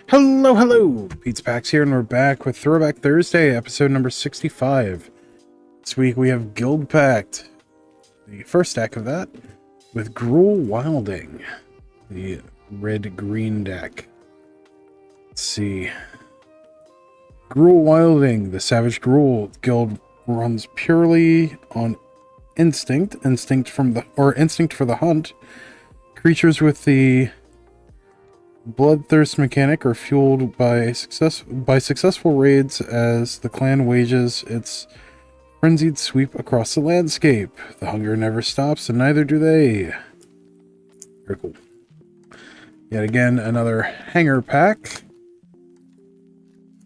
Hello, hello! Pete's Pax here, and we're back with Throwback Thursday, episode number 65. This week we have Guildpact, the first deck of that, with Gruul Wilding, the red-green deck. Let's see. Gruul Wilding, the Savage Gruul guild runs purely on instinct for the hunt. Creatures with the bloodthirst mechanic are fueled by successful raids as the clan wages its frenzied sweep across the landscape. The hunger never stops, and neither do they. Very cool. Yet again, another hanger pack.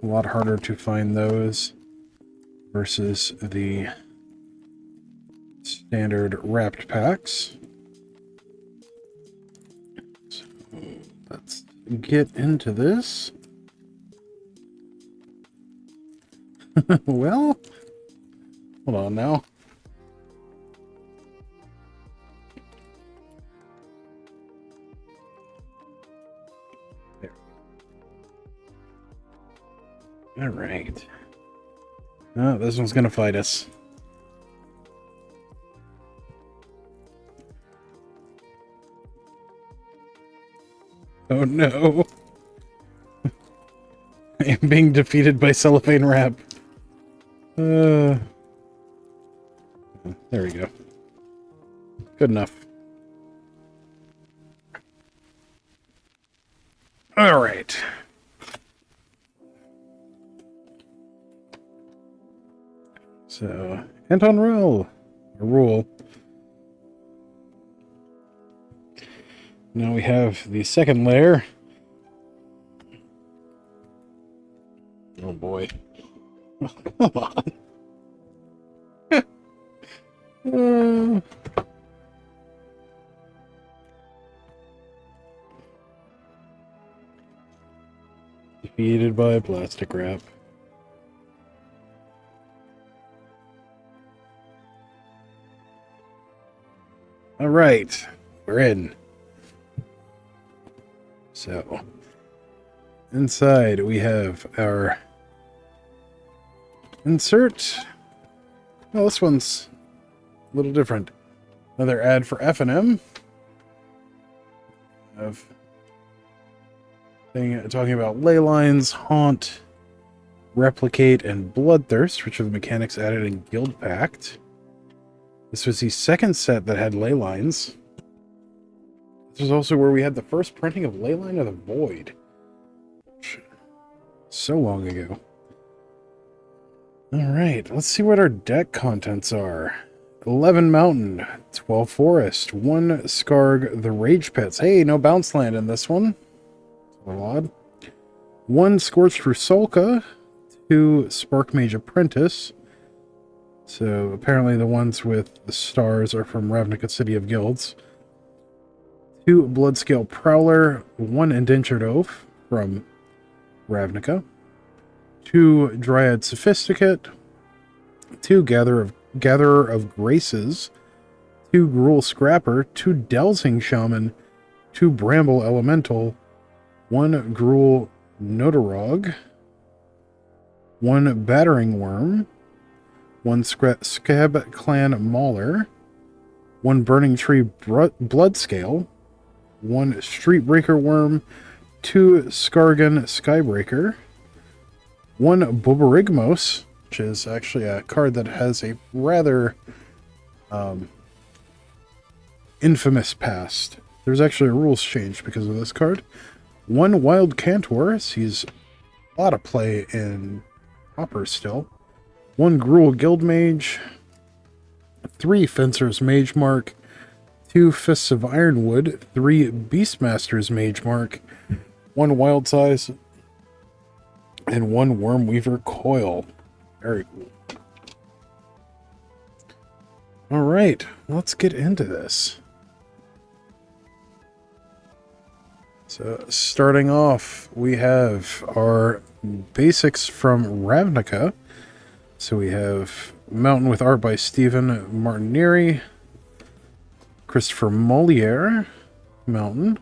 A lot harder to find those versus the standard wrapped packs. So let's get into this. Well, hold on now. There. All right. Oh, this one's gonna fight us. Oh no. I am being defeated by cellophane wrap. There we go. Good enough. Alright. So, Anton Rule. Now we have the second layer. Oh boy. Come on. Defeated by plastic wrap. All right, we're in. So, inside we have our insert. Well, this one's a little different. Another ad for F&M. Of thing talking about ley lines, haunt, replicate, and bloodthirst, which are the mechanics added in Guildpact. This was the second set that had ley lines. This is also where we had the first printing of Leyline of the Void. So long ago. Alright, let's see what our deck contents are. 11 Mountain, 12 Forest, 1 Skarg the Rage Pits. Hey, no bounce land in this one. It's a little odd. 1 Scorched Rusalka, 2 Spark Mage Apprentice. So apparently the ones with the stars are from Ravnica City of Guilds. 2 Bloodscale Prowler, 1 Indentured Oath from Ravnica, 2 Dryad Sophisticate, 2 Gatherer of Graces, 2 Gruul Scrapper, 2 Delsing Shaman, 2 Bramble Elemental, 1 Gruul Notorog, 1 Battering Worm, 1 Scab Clan Mauler, 1 Burning Tree Bloodscale, 1 Streetbreaker Worm, 2 Skargan Skybreaker, 1 Boborigmos, which is actually a card that has a rather infamous past. There's actually a rules change because of this card. 1 Wild Cantor, sees a lot of play in Hopper still. 1 Gruul Guildmage, 3 Fencer's Mage Mark, 2 Fists of Ironwood, 3 Beastmaster's Mage Mark, 1 Wild Size, and 1 Wormweaver Coil. Very cool. Alright, let's get into this. So, starting off, we have our basics from Ravnica. So we have Mountain with art by Stephen Martinieri, Christopher Moliere, Mountain,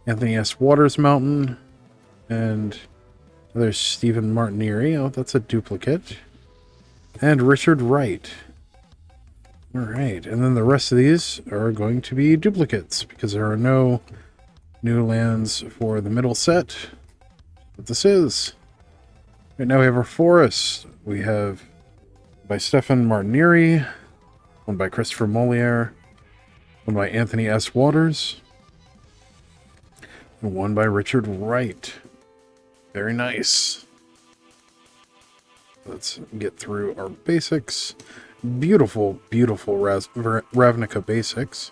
Anthony S. Waters, Mountain, And there's Stephen Martinieri. Oh, that's a duplicate. And Richard Wright. Alright, and then the rest of these are going to be duplicates because there are no new lands for the middle set. What this is. Right now we have our forest. We have by Stephen Martinieri, one by Christopher Moliere, one by Anthony S. Waters, and one by Richard Wright. Very nice. Let's get through our basics. Beautiful, beautiful Ravnica basics.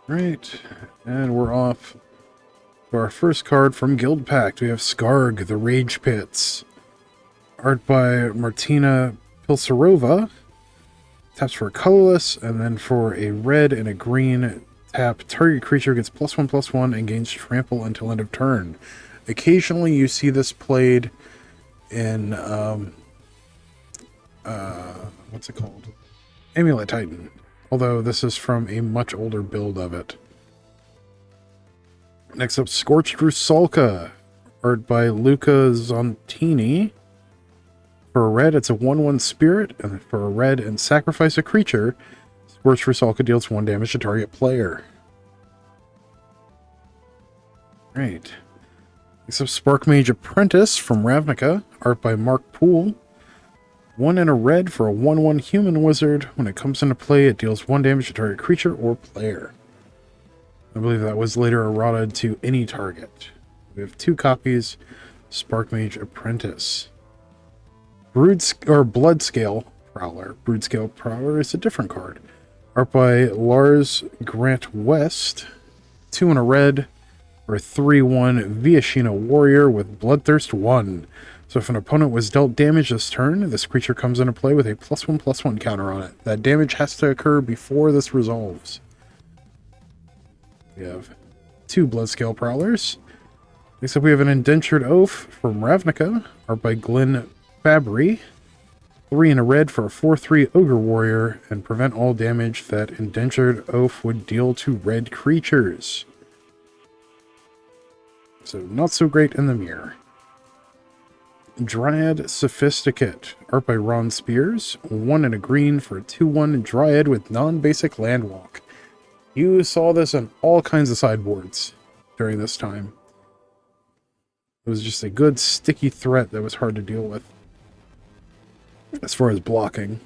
Right, and we're off to our first card from Guildpact. We have Skarg, the Rage Pits. Art by Martina Pilsarova. Taps for a colorless, and then for a red and a green tap, target creature gets +1/+1 and gains trample until end of turn. Occasionally you see this played in what's it called? Amulet Titan. Although this is from a much older build of it. Next up, Scorched Rusalka. Art by Luca Zontini. For a red, it's a 1/1 spirit, and for a red and sacrifice a creature, Scorched Rusalka deals 1 damage to target player. Right. Next up, Spark Mage Apprentice from Ravnica. Art by Mark Poole. 1 and a red for a 1/1 human wizard. When it comes into play, it deals 1 damage to target creature or player. I believe that was later errated to any target. We have 2 copies. Spark Mage Apprentice. Bloodscale Prowler. Bloodscale Prowler is a different card. Art by Lars Grant West. 2 and a red for a 3/1 Viashina Warrior with Bloodthirst 1. So if an opponent was dealt damage this turn, this creature comes into play with a +1/+1 counter on it. That damage has to occur before this resolves. We have 2 Bloodscale Prowlers. Next up we have an Indentured Oath from Ravnica, art by Glenn Fabry. 3 and a red for a 4/3 Ogre Warrior, and prevent all damage that Indentured Oath would deal to red creatures. So not so great in the mirror. Dryad Sophisticate, art by Ron Spears. 1 and a green for a 2/1 Dryad with non-basic landwalk. You saw this on all kinds of sideboards during this time. It was just a good sticky threat that was hard to deal with as far as blocking.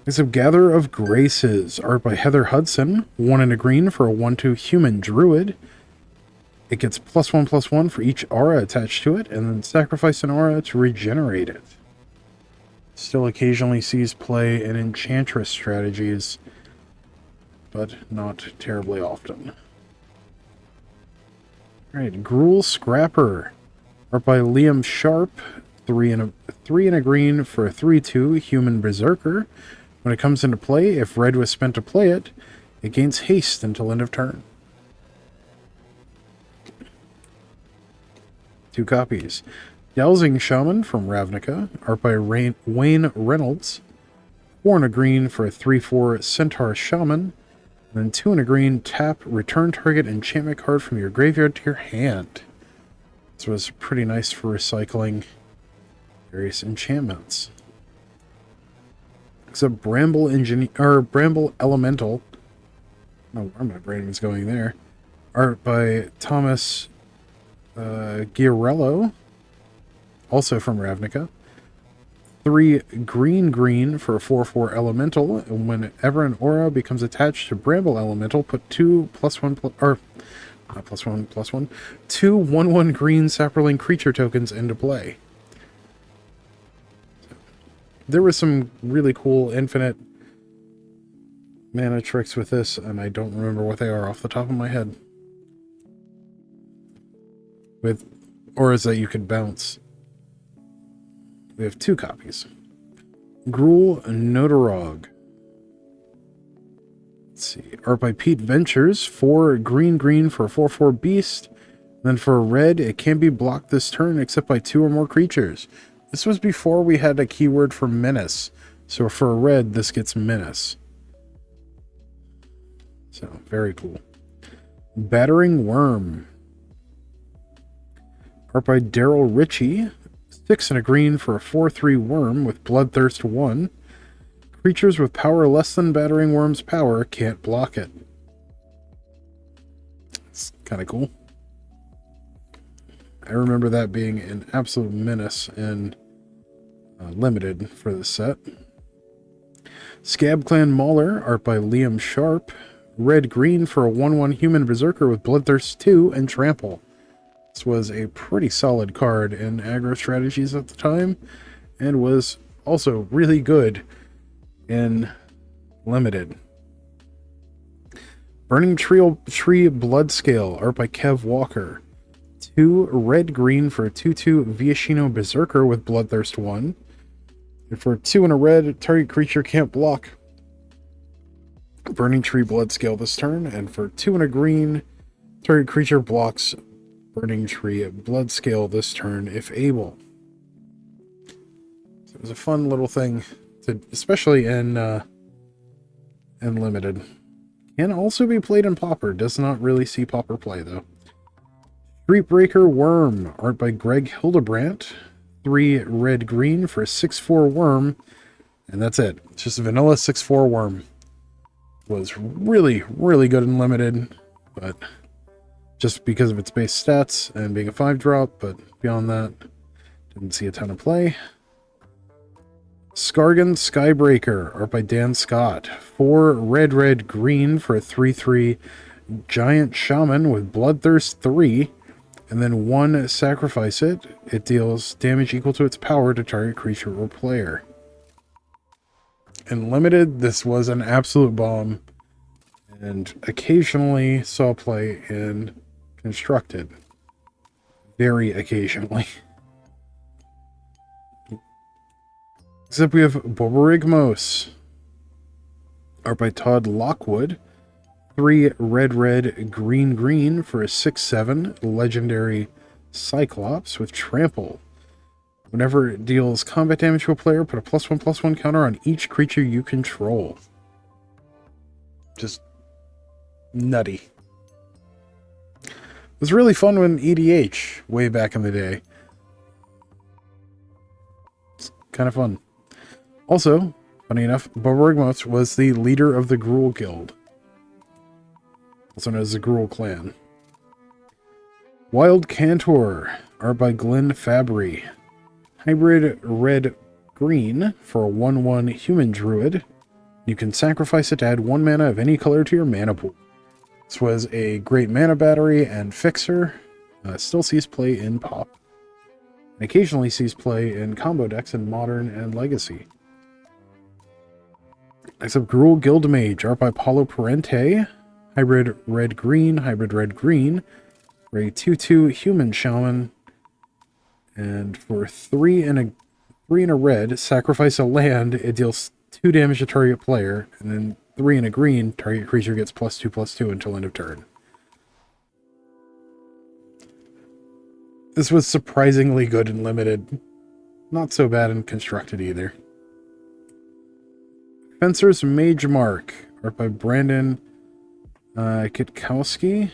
Next up, Gatherer of Graces, art by Heather Hudson. 1 and a green for a 1/2 human druid. It gets +1/+1 for each aura attached to it, and then sacrifice an aura to regenerate it. Still occasionally sees play in Enchantress strategies, but not terribly often. Alright, Gruul Scrapper, art by Liam Sharp. 3 and a green for a 3/2 human berserker. When it comes into play, if red was spent to play it, it gains haste until end of turn. 2 copies. Dowsing Shaman from Ravnica, art by Wayne Reynolds. 4 and a green for a 3/4 Centaur Shaman. And then 2 and a green, tap, return target enchantment card from your graveyard to your hand. This was pretty nice for recycling various enchantments. Except Bramble Elemental. I don't know where my brain was going there. Art by Thomas Giarello, also from Ravnica. 3 green for a 4/4 elemental, and whenever an aura becomes attached to Bramble Elemental, put 2 1/1 green Saproling creature tokens into play. There was some really cool infinite mana tricks with this, and I don't remember what they are off the top of my head. With auras that you could bounce. We have 2 copies. Gruul Notorog. Let's see. Art by Pete Ventures. 4 green for a 4/4 beast. Then for a red, it can be blocked this turn except by 2 or more creatures. This was before we had a keyword for menace. So for a red, this gets menace. So, very cool. Battering Worm. Art by Daryl Ritchie. 6 and a green for a 4/3 worm with Bloodthirst 1. Creatures with power less than Battering Worm's power can't block it. It's kind of cool. I remember that being an absolute menace in Limited for this set. Scab Clan Mauler, art by Liam Sharp. Red-green for a 1/1 human berserker with Bloodthirst 2 and Trample. This was a pretty solid card in aggro strategies at the time, and was also really good in Limited. Burning Tree Bloodscale, art by Kev Walker. 2 red-green for a 2/2 Viashino Berserker with Bloodthirst 1. And for 2 and a red, target creature can't block Burning Tree Bloodscale this turn. And for 2 and a green, target creature blocks Burning Tree Bloodscale this turn if able. So it was a fun little thing, to, especially in Limited. Can also be played in Pauper. Does not really see Pauper play, though. Streetbreaker Worm, art by Greg Hildebrandt. 3 red-green for a 6/4 worm. And that's it. It's just a vanilla 6/4 worm. Was really, really good in Limited, but just because of its base stats and being a 5-drop, but beyond that, didn't see a ton of play. Skargan Skybreaker, art by Dan Scott. 4 red-green for a 3/3 giant shaman with Bloodthirst 3, and then 1 sacrifice it. It deals damage equal to its power to target creature or player. In Limited, this was an absolute bomb, and occasionally saw play in Constructed. Very occasionally. Except we have Borborygmos, art by Todd Lockwood. 3 red-green for a 6/7 legendary Cyclops with Trample. Whenever it deals combat damage to a player, put a +1/+1 counter on each creature you control. Just nutty. It was really fun when EDH way back in the day. It's kind of fun. Also, funny enough, Borborygmos was the leader of the Gruul Guild, also known as the Gruul Clan. Wild Cantor, art by Glenn Fabry. Hybrid red-green for a 1/1 human druid. You can sacrifice it to add 1 mana of any color to your mana pool. This was a great mana battery and fixer. Still sees play in Pop. And occasionally sees play in combo decks in Modern and Legacy. Next up, Gruul Guildmage, art by Paulo Parente. Hybrid red-green for a 2/2 human shaman. And for 3 and a red, sacrifice a land. It deals 2 damage to target player, and then 3 and a green, target creature gets +2/+2 until end of turn. This was surprisingly good in Limited. Not so bad in Constructed either. Fencer's Mage Mark, art by Brandon Kitkowski.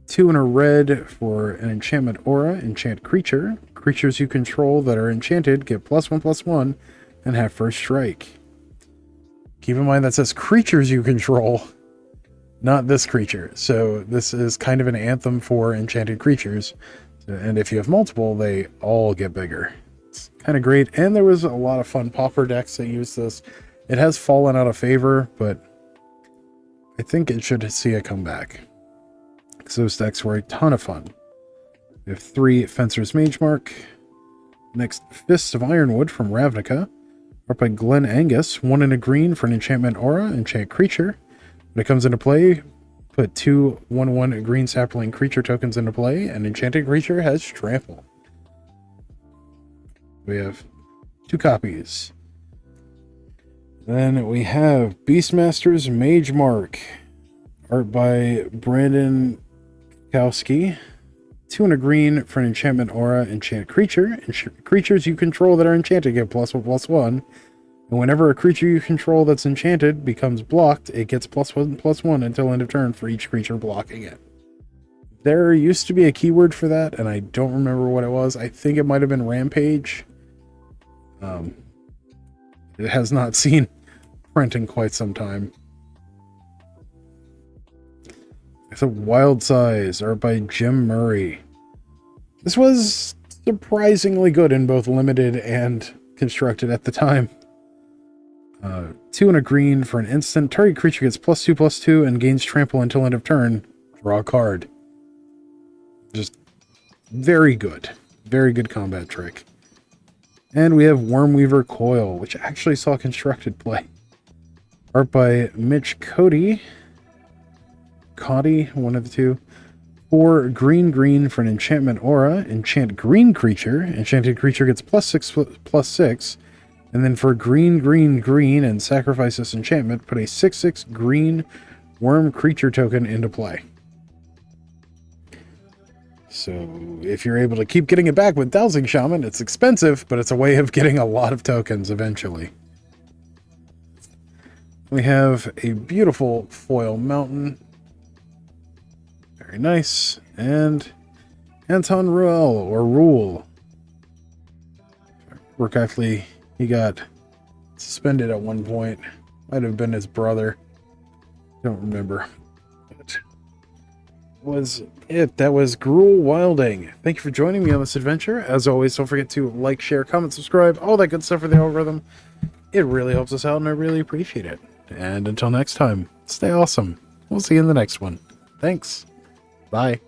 2 and a red for an enchantment aura, enchant creature. Creatures you control that are enchanted get +1/+1 and have first strike. Keep in mind that says creatures you control, not this creature. So this is kind of an anthem for enchanted creatures. And if you have multiple, they all get bigger. It's kind of great. And there was a lot of fun Pauper decks that use this. It has fallen out of favor, but I think it should see a comeback. So those decks were a ton of fun. We have 3 Fencer's Mage Mark. Next, Fists of Ironwood from Ravnica, art by Glenn Angus. 1 and a green for an enchantment aura, enchant creature. When it comes into play, put 2 1/1 green sapling creature tokens into play, and enchanted creature has Trample. We have 2 copies. Then we have Beastmaster's Mage Mark, art by Brandon Kowski. 2 and a green for an enchantment aura, enchant creature. Creatures you control that are enchanted get +1/+1. And whenever a creature you control that's enchanted becomes blocked, it gets +1/+1 until end of turn for each creature blocking it. There used to be a keyword for that, and I don't remember what it was. I think it might have been Rampage. It has not seen print in quite some time. It's a Wild Size, art by Jim Murray. This was surprisingly good in both limited and constructed at the time. 2 and a green for an instant. Target creature gets +2/+2 and gains trample until end of turn. Draw a card. Just very good. Very good combat trick. And we have Wormweaver Coil, which actually saw constructed play. Art by Mitch Cody, one of the two. 4 green for an enchantment aura. Enchant green creature. Enchanted creature gets +6/+6. And then for green and sacrifice this enchantment, put a 6/6 green worm creature token into play. So if you're able to keep getting it back with Dowsing Shaman, it's expensive, but it's a way of getting a lot of tokens eventually. We have a beautiful foil mountain. Very nice. And Anton Ruel. Work athlete. He got suspended at one point. Might have been his brother. Don't remember. But was it. That was Gruul Wilding. Thank you for joining me on this adventure. As always, don't forget to like, share, comment, subscribe, all that good stuff for the algorithm. It really helps us out, and I really appreciate it. And until next time, stay awesome. We'll see you in the next one. Thanks. Bye.